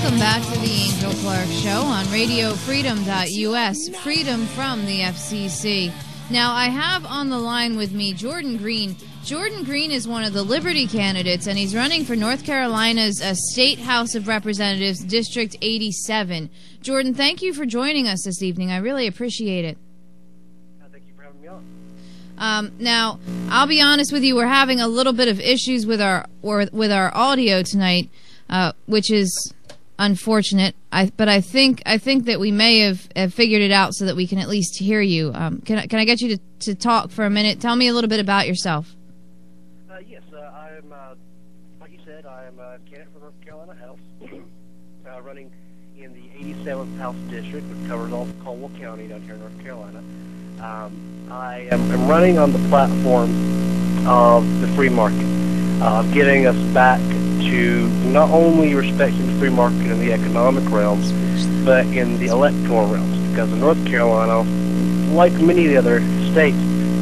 Welcome back to the Angel Clark Show on RadioFreedom.us, freedom from the FCC. Now, I have on the line with me Jordon Greene. Jordon Greene is one of the Liberty candidates, and he's running for North Carolina's State House of Representatives, District 87. Jordon, thank you for joining us this evening. I really appreciate it. Thank you for having me on. Now, I'll be honest with you, we're having a little bit of issues with our audio tonight, which is unfortunate. But I think that we may have figured it out so that we can at least hear you. Can I get you to talk for a minute? Tell me a little bit about yourself. Yes, I'm like you said, I am a candidate for North Carolina House, running in the 87th House District, which covers all of Caldwell County down here in North Carolina. I am running on the platform of the free market, getting us back to not only respecting the free market in the economic realms, but in the electoral realms. Because in North Carolina, like many of the other states,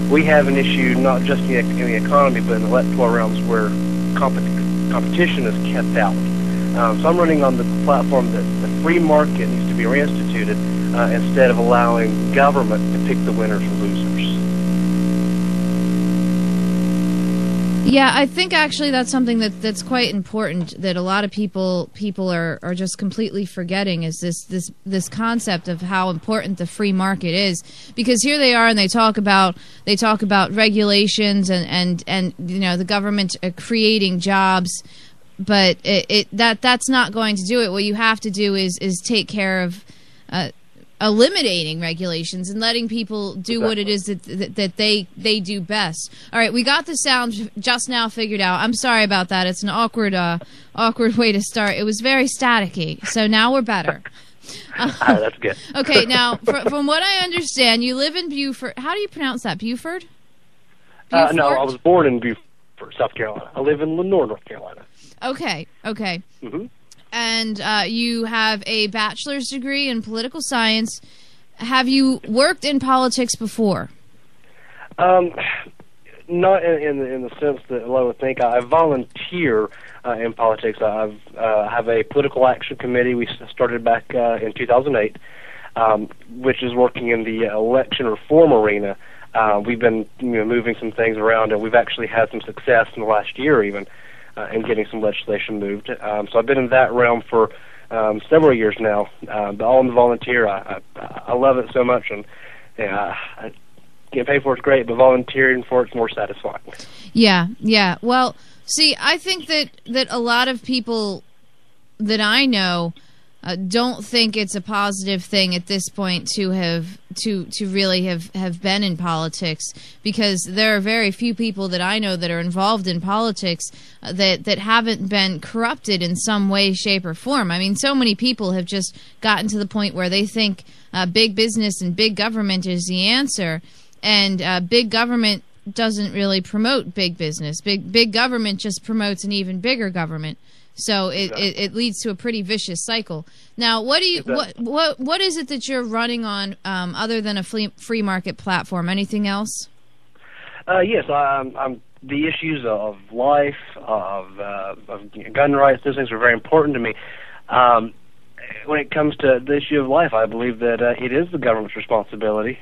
we have an issue not just in the economy, but in the electoral realms where competition is kept out. So I'm running on the platform that the free market needs to be reinstituted instead of allowing government to pick the winners and losers. Yeah, I think actually that's something that's quite important that a lot of people are just completely forgetting is this concept of how important the free market is, because here they are and they talk about regulations and you know, the government creating jobs, but that's not going to do it. What you have to do is take care of eliminating regulations and letting people do what it is that they do best. All right, we got the sound just now figured out. I'm sorry about that. It's an awkward way to start. It was very staticky, so now we're better. That's good. Okay, now from what I understand, you live in Beaufort. How do you pronounce that? Beaufort? No, I was born in Beaufort, South Carolina. I live in Lenore, North Carolina. Okay. Mm-hmm. And you have a bachelor's degree in political science. Have you worked in politics before? Not in the sense that a lot would think. I volunteer in politics. I have a political action committee we started back in 2008, which is working in the election reform arena. We've been moving some things around, and we've actually had some success in the last year even. And getting some legislation moved. So I've been in that realm for several years now. But all in the volunteer, I love it so much, and getting paid for it's great, but volunteering for it's more satisfying. Yeah. Well, see, I think that a lot of people that I know don't think it's a positive thing at this point to really have been in politics, because there are very few people that I know that are involved in politics that haven't been corrupted in some way, shape, or form. I mean, so many people have just gotten to the point where they think big business and big government is the answer, and big government doesn't really promote big business. Big government just promotes an even bigger government. So it leads to a pretty vicious cycle. Now, what is it that you're running on other than a free market platform? Anything else? Yes, I'm the issues of life, of gun rights. Those things are very important to me. When it comes to the issue of life, I believe that it is the government's responsibility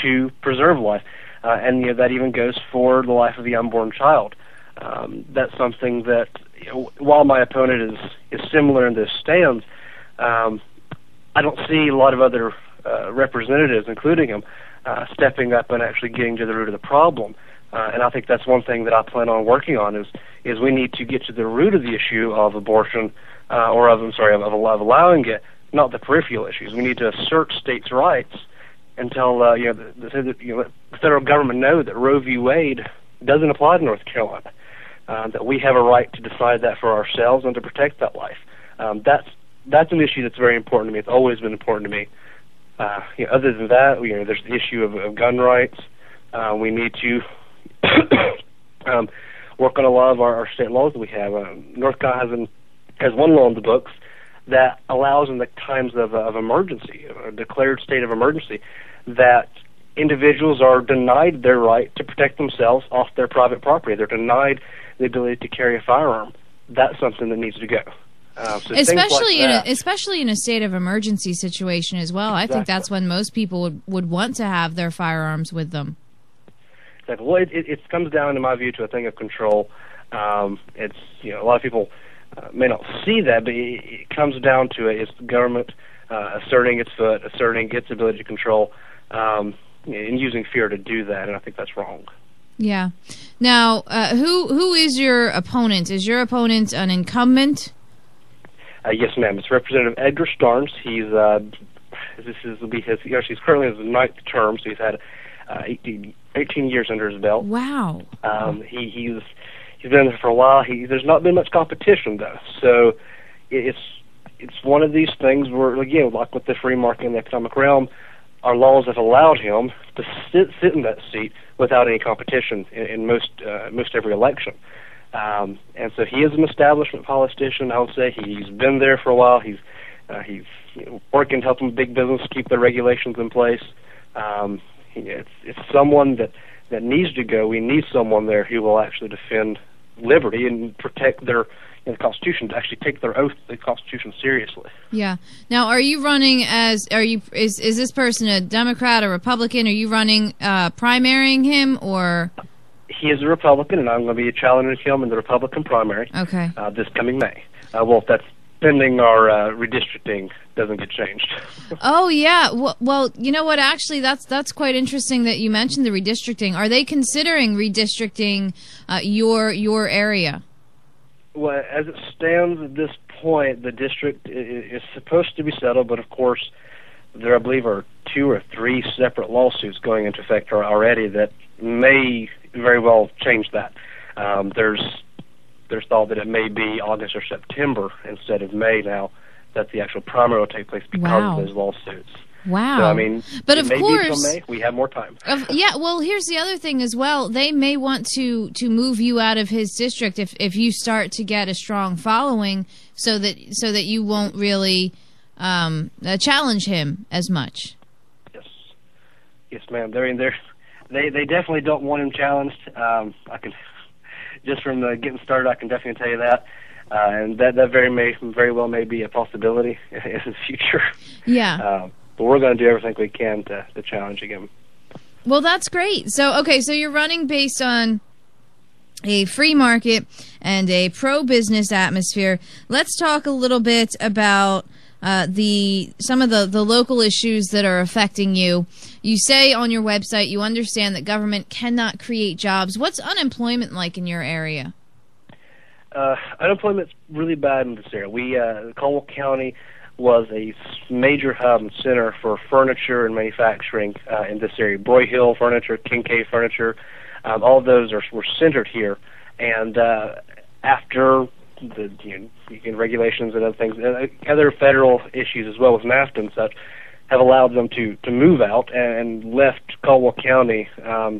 to preserve life, and that even goes for the life of the unborn child. That's something that, while my opponent is similar in this stance, I don't see a lot of other representatives, including him, stepping up and actually getting to the root of the problem. And I think that's one thing that I plan on working on is we need to get to the root of the issue of abortion, of allowing it, not the peripheral issues. We need to assert states' rights until the federal government know that Roe v. Wade doesn't apply to North Carolina. That we have a right to decide that for ourselves and to protect that life. That's an issue that's very important to me. It's always been important to me. Other than that, there's the issue of gun rights. We need to work on a lot of our state laws that we have. North Carolina has one law in the books that allows, in the times of emergency, a declared state of emergency, that individuals are denied their right to protect themselves off their private property. They're denied the ability to carry a firearm. That's something that needs to go. So especially in a state of emergency situation as well. Exactly. I think that's when most people would want to have their firearms with them. Exactly. Well, it comes down, in my view, to a thing of control. It's a lot of people may not see that, but it comes down to it's the government asserting its foot, asserting its ability to control, and using fear to do that. And I think that's wrong. Yeah. Now, who is your opponent? Is your opponent an incumbent? Yes, ma'am. It's Representative Edgar Starnes. He's he's currently in his 9th term, so he's had 18 years under his belt. Wow. He's been there for a while. There's not been much competition though, so it's one of these things where, again, like with the free market and the economic realm, our laws have allowed him to sit in that seat without any competition in most every election. And so he is an establishment politician. I would say he's been there for a while. He's working to help big business keep their regulations in place. It's someone that needs to go. We need someone there who will actually defend liberty and protect the Constitution, to actually take their oath to the Constitution seriously. Yeah. Now, are you running is this person a Democrat or Republican? Are you running primarying him, or? He is a Republican, and I'm going to be challenging him in the Republican primary. Okay. This coming May. Well, that's pending our redistricting doesn't get changed. Oh yeah. Well, you know what? Actually, that's quite interesting that you mentioned the redistricting. Are they considering redistricting your area? Well, as it stands at this point, the district is supposed to be settled, but of course, there I believe are 2 or 3 separate lawsuits going into effect already that may very well change that. There's thought that it may be August or September instead of May now that the actual primary will take place because of those lawsuits. Wow. So, I mean, but of course, May, we have more time. Yeah, well, here's the other thing as well. They may want to move you out of his district if you start to get a strong following, so that you won't really challenge him as much. Yes, ma'am. They definitely don't want him challenged. I can just from getting started, I can definitely tell you that. And that very well may be a possibility in the future. Yeah. But we're going to do everything we can to challenge him. Well, that's great. So you're running based on a free market and a pro-business atmosphere. Let's talk a little bit about some of the local issues that are affecting you. You say on your website you understand that government cannot create jobs. What's unemployment like in your area? Unemployment's really bad in this area. Caldwell County was a major hub and center for furniture and manufacturing in this area. Broyhill Furniture, Kincaid Furniture, all of those were centered here. And after the regulations and other things, other federal issues as well with NAFTA and such, have allowed them to move out and left Caldwell County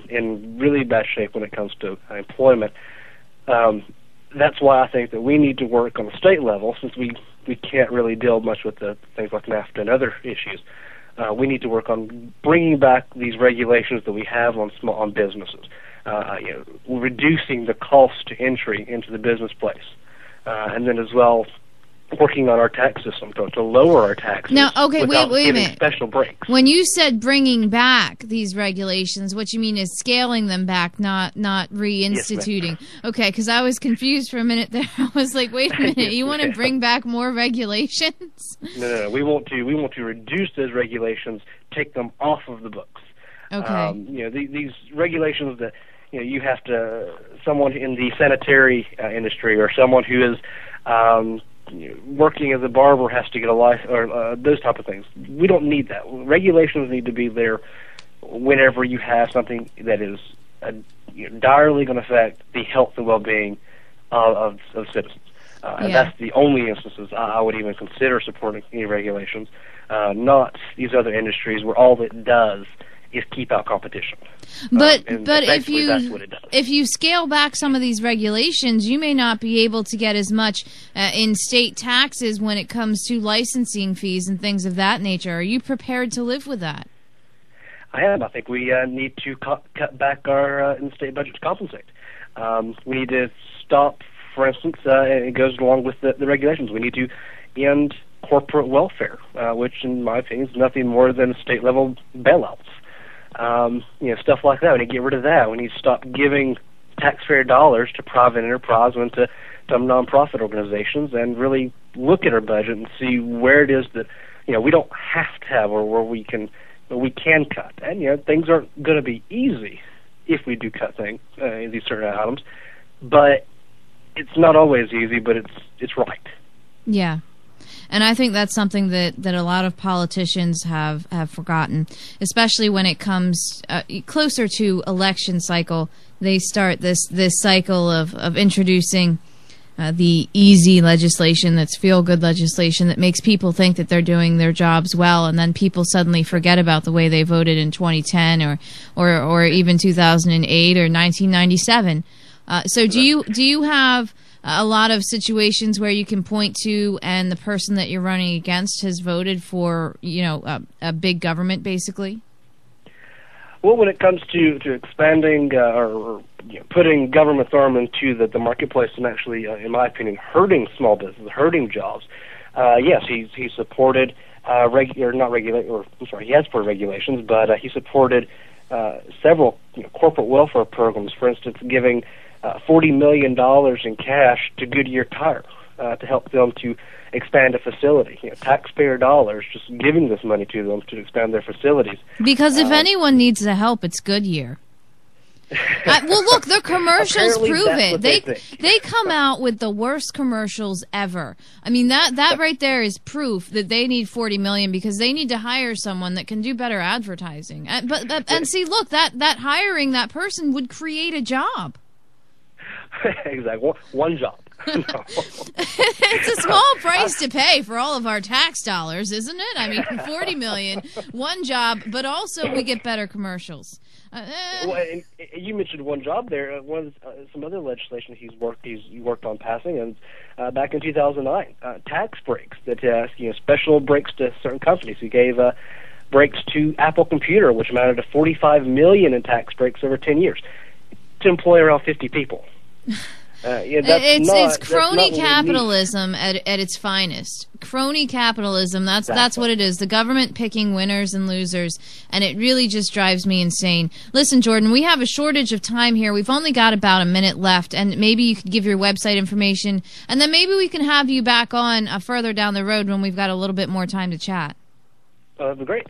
in really bad shape when it comes to employment. That's why I think that we need to work on the state level, since we can't really deal much with the things like NAFTA and other issues. We need to work on bringing back these regulations that we have on businesses, reducing the cost to entry into the business place, and then as well working on our tax system to lower our taxes. Now, okay, without wait a giving minute. Special breaks. When you said bringing back these regulations, what you mean is scaling them back, not reinstituting. Yes, okay, because I was confused for a minute there. I was like, wait a minute, you want to bring back more regulations? No. We want to reduce those regulations, take them off of the books. Okay. These regulations that you have to, someone in the sanitary industry or someone who is working as a barber has to get a license, or those type of things. We don't need that. Regulations need to be there whenever you have something that is direly going to affect the health and well-being of citizens. And that's the only instances I would even consider supporting any regulations, not these other industries where all it does is keep out competition. But that's what it does. if you scale back some of these regulations, you may not be able to get as much in state taxes when it comes to licensing fees and things of that nature. Are you prepared to live with that? I am. I think we need to cut back our in-state budget to compensate. We need to stop For instance, it goes along with the regulations. We need to end corporate welfare, which, in my opinion, is nothing more than state-level bailouts. Stuff like that. We need to get rid of that. We need to stop giving taxpayer dollars to private enterprise and to nonprofit organizations, and really look at our budget and see where it is that we don't have to have, or where we can cut. And things aren't going to be easy if we do cut things in these certain items, but it's not always easy. But it's right. Yeah. And I think that's something that a lot of politicians have forgotten, especially when it comes closer to election cycle. They start this cycle of introducing the easy legislation, that's feel-good legislation, that makes people think that they're doing their jobs well, and then people suddenly forget about the way they voted in 2010 or even 2008 or 1997. So do you have a lot of situations where you can point to, and the person that you're running against has voted for, a big government, basically? Well, when it comes to expanding or putting government's arm into the marketplace and actually, in my opinion, hurting small business, hurting jobs, yes, he supported he has supported regulations, but he supported several corporate welfare programs. For instance, giving $40 million in cash to Goodyear Tire to help them to expand a facility. Taxpayer dollars, just giving this money to them to expand their facilities. Because if anyone needs the help, it's Goodyear. Well, look, their commercials prove it. They come out with the worst commercials ever. I mean, that right there is proof that they need $40 million, because they need to hire someone that can do better advertising. And see, look, that hiring that person would create a job. Exactly. One job. It's a small price to pay for all of our tax dollars, isn't it? I mean, $40 million, one job, but also we get better commercials. Well, and you mentioned one job there. Some other legislation he worked on passing, and back in 2009, tax breaks that special breaks to certain companies. He gave breaks to Apple Computer, which amounted to $45 million in tax breaks over 10 years to employ around 50 people. It's crony capitalism at its finest. Crony capitalism, that's what it is. The government picking winners and losers, and it really just drives me insane. Listen, Jordon, we have a shortage of time here. We've only got about a minute left, and maybe you could give your website information, and then maybe we can have you back on further down the road when we've got a little bit more time to chat. That'd be great.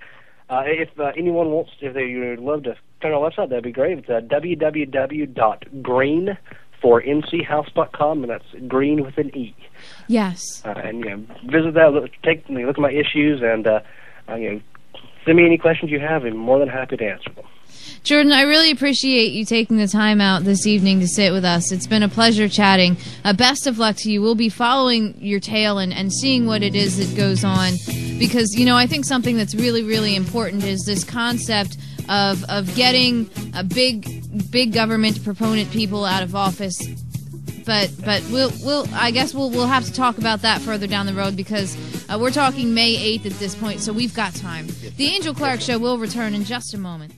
If anyone wants, if they would love to turn on our website, that'd be great. It's www.greene for nchouse.com, and that's Green with an E. Yes. And visit that, look at my issues, and send me any questions you have. I'm more than happy to answer them. Jordon, I really appreciate you taking the time out this evening to sit with us. It's been a pleasure chatting. Best of luck to you. We'll be following your tale and seeing what it is that goes on, because I think something that's really, really important is this concept of getting a big government proponent people out of office, but I guess we'll have to talk about that further down the road, because we're talking May 8th at this point, so we've got time. The Angel Clark Show will return in just a moment.